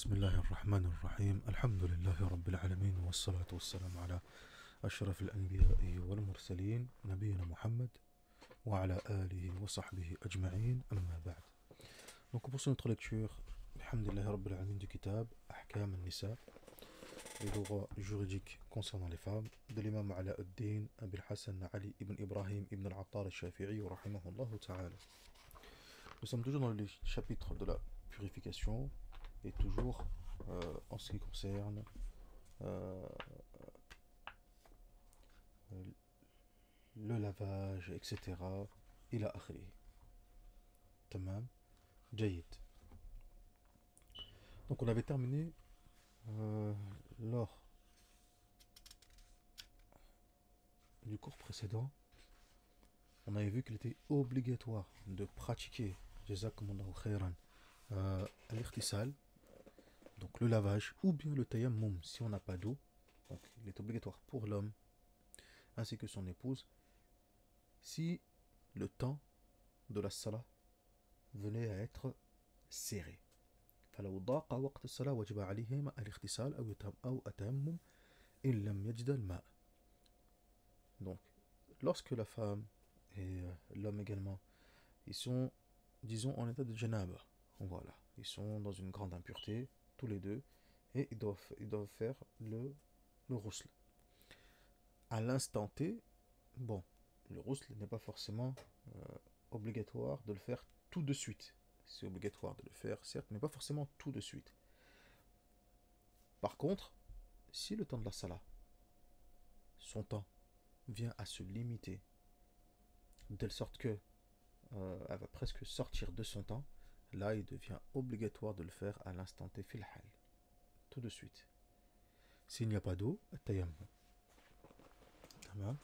بسم الله الرحمن الرحيم الحمد لله رب العالمين والصلاة والسلام على أشرف الأنبياء والمرسلين نبينا محمد وعلى آله وصحبه أجمعين أما بعد. Donc on poursuit notre lecture Alhamdulillah Rabbil Alamin du Kitab Ahkam al-Nisa, les droits juridiques concernant les femmes, de l'imam Ala ad-Din Abil Hassan Ali ibn Ibrahim ibn al-Attar al-Shafi'i rahimahullah ta'ala. Nous sommes toujours dans le chapitre de la purification et toujours en ce qui concerne le lavage, etc. إلى آخره. تمام. جيد. Donc on avait terminé lors du cours précédent. On avait vu qu'il était obligatoire de pratiquer jazakumullahu khairan al-ikhtisal, donc le lavage, ou bien le tayammum si on n'a pas d'eau. Donc il est obligatoire pour l'homme ainsi que son épouse si le temps de la salat venait à être serré. فلو ضاق وقت الصلاة وجب عليهما الاغتسال أو التيمم إن لم يجد الماء. Donc lorsque la femme et l'homme également, ils sont, disons, en état de janaba, voilà, ils sont dans une grande impureté tous les deux et ils doivent faire le ghusl. À l'instant T, bon, le ghusl n'est pas forcément obligatoire de le faire tout de suite. C'est obligatoire de le faire, certes, mais pas forcément tout de suite. Par contre, si le temps de la salat, son temps, vient à se limiter, de telle sorte que elle va presque sortir de son temps, là il devient obligatoire de le faire à l'instant T fil hal, tout de suite. S'il n'y a pas d'eau, tayammum. Tamam.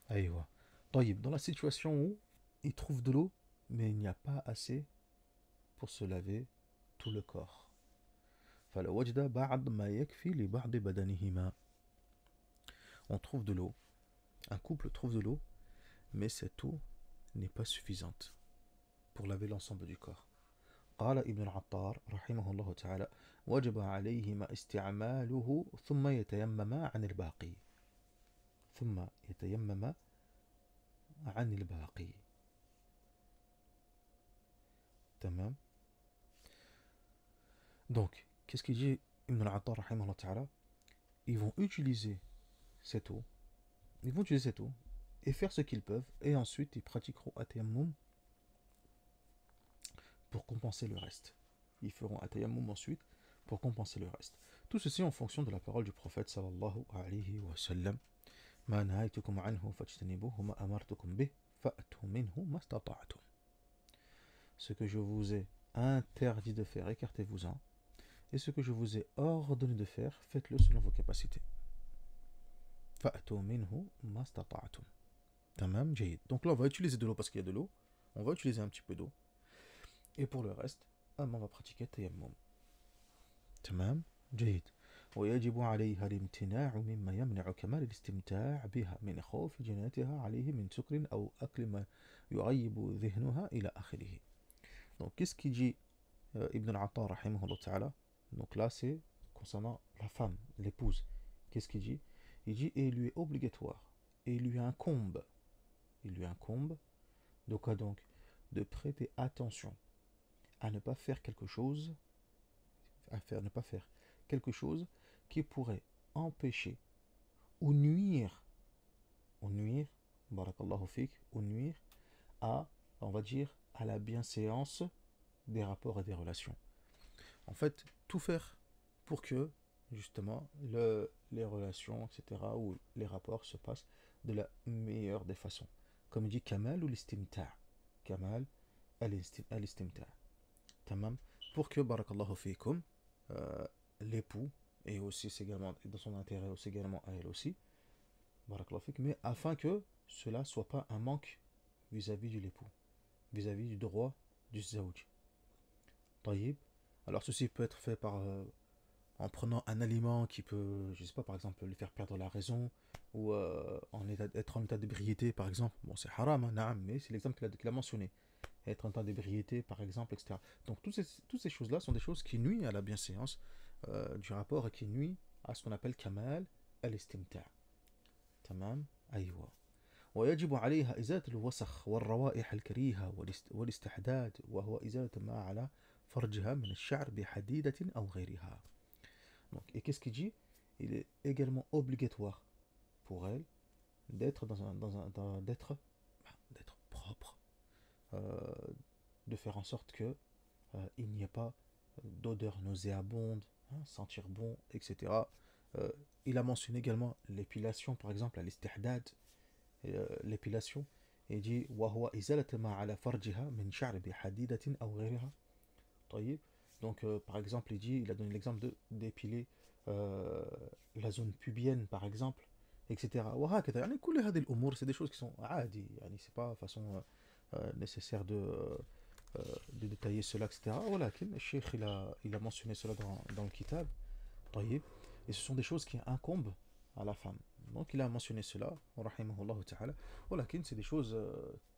Aïwa. طيب, dans la situation où il trouve de l'eau, mais il n'y a pas assez pour se laver tout le corps. فلو وجد بعض ما يكفي لبعض بدنهما. On trouve de l'eau, un couple trouve de l'eau, mais cette eau n'est pas suffisante pour laver l'ensemble du corps. قال ابن العطار رحمه الله تعالى وجب عليهما استعماله ثم يتيمما عن الباقي. ثم يتيمما عن الباقي. تمام. Donc, qu'est-ce qu'il dit Ibn al-Attar rahimahullah ta'ala? Ils vont utiliser cette eau, et faire ce qu'ils peuvent, et ensuite ils pratiqueront at-tayammum pour compenser le reste. Ils feront at-tayammum ensuite pour compenser le reste. Tout ceci en fonction de la parole du prophète sallallahu alayhi wa sallam. Ma nahaytukum anhu fajtanibuhu ma amartukum bih fa'tu minhu mastata'tum. Ce que je vous ai interdit de faire, écartez-vous-en. Et ce que je vous ai ordonné de faire, faites-le selon vos capacités. فَأْتُوا مِنْهُ مَا اسْتَطَعْتُمْ. Tamam, jayid. Donc là, on va utiliser de l'eau parce qu'il y a de l'eau. On va utiliser un petit peu d'eau. Et pour le reste, on va pratiquer tayammum. Tamam, jayid. ويجب عليها الامتناع مما يمنع كمال الاستمتاع بها من خوف جناتها عليه من سكر أو أكل ما يغيب ذهنها إلى آخره. Donc, qu'est-ce qu'il dit Ibn al-Attar rahimahullah ta'ala? Donc là, c'est concernant la femme, l'épouse. Qu'est-ce qu'il dit? Il dit, et il lui est obligatoire, et il lui incombe, de quoi donc? De prêter attention à ne pas faire quelque chose, ne pas faire quelque chose qui pourrait empêcher ou nuire, barakallahu fik, ou nuire à, on va dire, à la bienséance des rapports et des relations. En fait, tout faire pour que, justement, les relations, etc., ou les rapports se passent de la meilleure des façons. Comme il dit, Kamal ou l'istimta'. Kamal al-istimta'. Tamam. Pour que, barakallahu fikum, l'époux, et aussi c'est également dans son intérêt aussi également à elle aussi, barakallahu fikum, mais afin que cela soit pas un manque vis-à-vis de l'époux, vis-à-vis du droit du zawj. Taïb. Alors ceci peut être fait par en prenant un aliment qui peut, je sais pas, par exemple, lui faire perdre la raison, ou être en état d'ébriété, par exemple. Bon, c'est haram, hein, naam, mais c'est l'exemple qu'il a mentionné. être en temps d'ébriété, par exemple, etc. Donc toutes ces choses-là sont des choses qui nuisent à la bienséance du rapport et qui nuisent à ce qu'on appelle kamal al-istimta'. Tamam, aywa. ويجب عليها إزالة الوسخ والروائح الكريهة والاستحداد وهو إزالة ما على فرجها من الشعر بحديدة أو غيرها. Donc, et qu'est-ce qu'il dit? Il est également obligatoire pour elle d'être d'être propre, euh, de faire en sorte que il n'y ait pas d'odeur nauséabonde, hein, sentir bon, etc. Il a mentionné également l'épilation, par exemple, à l'istihdad, l'épilation, et il dit وهو إزالة ما على فرجها من شعر بحديدة أو غيرها. طيب. Donc, par exemple, il a donné l'exemple d'épiler la zone pubienne, par exemple, etc. وهكذا يعني كل هذه الأمور c'est des choses qui sont عادي يعني c'est pas façon nécessaire de détailler cela, etc. ولكن الشيخ il a mentionné cela dans le kitab. طيب. Et ce sont des choses qui incombent à la femme. Donc il a mentionné cela, rahimahullah ta'ala. ولكن c'est des choses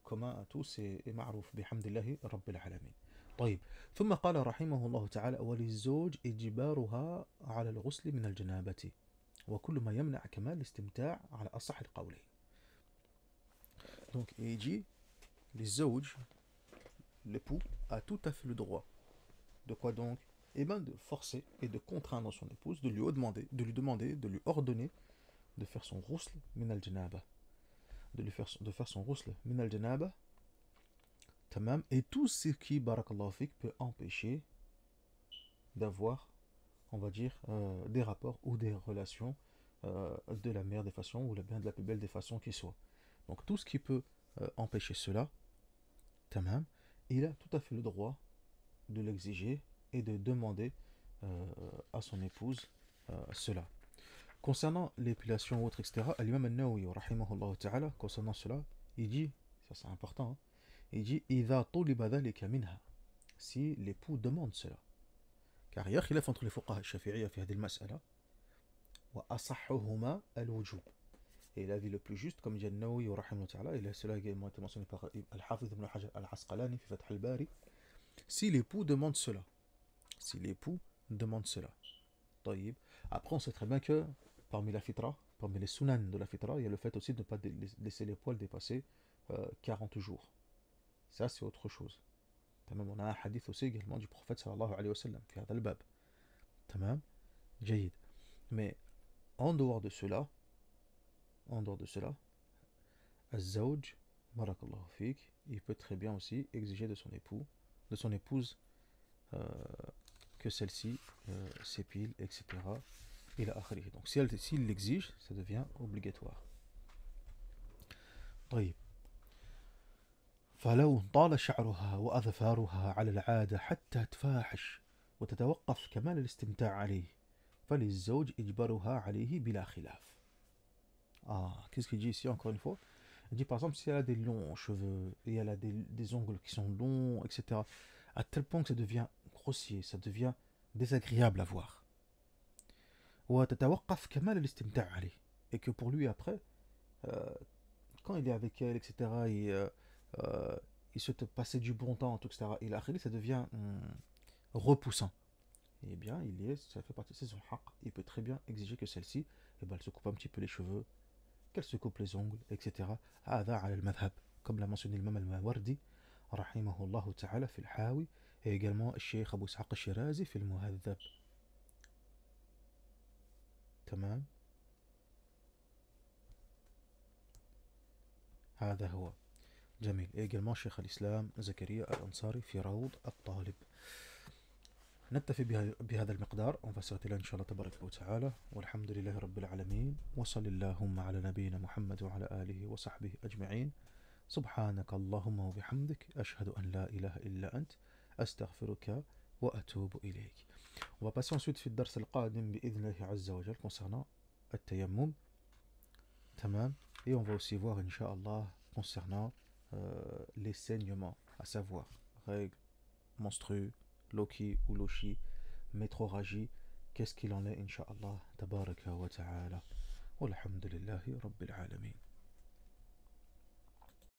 communes à tous et معروف بحمد الله رب العالمين. طيب. ثم قال رحمه الله تعالى وللزوج إجبارها على الغسل من الجنابة وكل ما يمنع كمال الاستمتاع على أصح القولين. Donc il dit les zouj, l'époux a tout à fait le droit. De quoi donc? Eh bien de forcer et de contraindre son épouse, de lui demander, de lui ordonner de faire son ghusl min al-janaba. De faire son ghusl min al-janaba. Tamam. Et tout ce qui, barakallahu fik, peut empêcher d'avoir, on va dire, des rapports ou des relations de la meilleure des façons ou bien de la plus belle des façons qui soit. Donc tout ce qui peut empêcher cela, tamam, il a tout à fait le droit de l'exiger et de demander à son épouse cela. Concernant l'épilation ou autre, etc., l'imam al-Nawawi, rahimahullah ta'ala, concernant cela, il dit, ça c'est important, hein, il dit إذا طلب ذلك منها, si l'époux demande cela. Car il y a khilaf entre les fuqaha shafi'iyya في هذه المسألة وأصحهما الوجوب. Et l'avis le plus juste, comme dit al-Nawawi, rahimahullah ta'ala, et cela a également été mentionné par Al-Hafiz ibn Hajar al-Asqalani, fi Fath al-Bari, si l'époux demande cela. Si l'époux demande cela. طيب. Après, on sait très bien que parmi la fitra, parmi les sunan de la fitra, il y a le fait aussi de ne pas laisser les poils dépasser 40 jours. Ça, c'est autre chose. Tamam. On a un hadith aussi également du prophète sallallahu alayhi wa sallam, fi hadha al-bab. Tamam. Jayid. Mais en dehors de cela, az-zawj, barakallahu fik, il peut très bien aussi exiger de son épouse, que celle-ci s'épile, etc. إلى آخره. Donc s'il l'exige, ça devient obligatoire. طيب. فلو طال شعرها وأظفارها على العادة حتى تفاحش وتتوقف كمال الاستمتاع عليه فللزوج إجبارها عليه بلا خلاف. Qu'est-ce qu'il dit ici encore une fois? Il dit par exemple si elle a des longs cheveux et elle a des ongles qui sont longs, etc. À tel point que ça devient grossier, ça devient désagréable à voir. وتتوقف كمال الاستمتاع عليه. Et que pour lui après, quand il est avec elle, etc., il souhaite passer du bon temps, etc., et l'akhiri, ça devient repoussant. Eh bien, ça fait partie de son haq. Il peut très bien exiger que celle-ci, eh ben, elle se coupe un petit peu les cheveux, qu'elle se coupe les ongles, etc. هذا على المذهب, comme l'a mentionné l'imam al-Mawardi, rahimahullah ta'ala, fi al-Hawi, et également le Cheikh Abu Ishaq al-Shirazi, fi al-Muhadhab. تمام. هذا هو. جميل. Et également شيخ الإسلام زكريا الأنصاري في روض الطالب. نكتفي بهذا المقدار. On va s'arrêter là إن شاء الله تبارك وتعالى. والحمد لله رب العالمين. وصل اللهم على نبينا محمد وعلى آله وصحبه أجمعين. سبحانك اللهم وبحمدك أشهد أن لا إله إلا أنت أستغفرك وأتوب إليك. On va passer ensuite في الدرس القادم بإذن الله عز وجل concernant التيمم. تمام. Et on va aussi voir Inch'Allah concernant les saignements, à savoir règles, menstrues, loki ou lochi, métroragie, qu'est-ce qu'il en est Inch'Allah, tabaraka wa ta'ala. Walhamdulillahi rabbil alamin.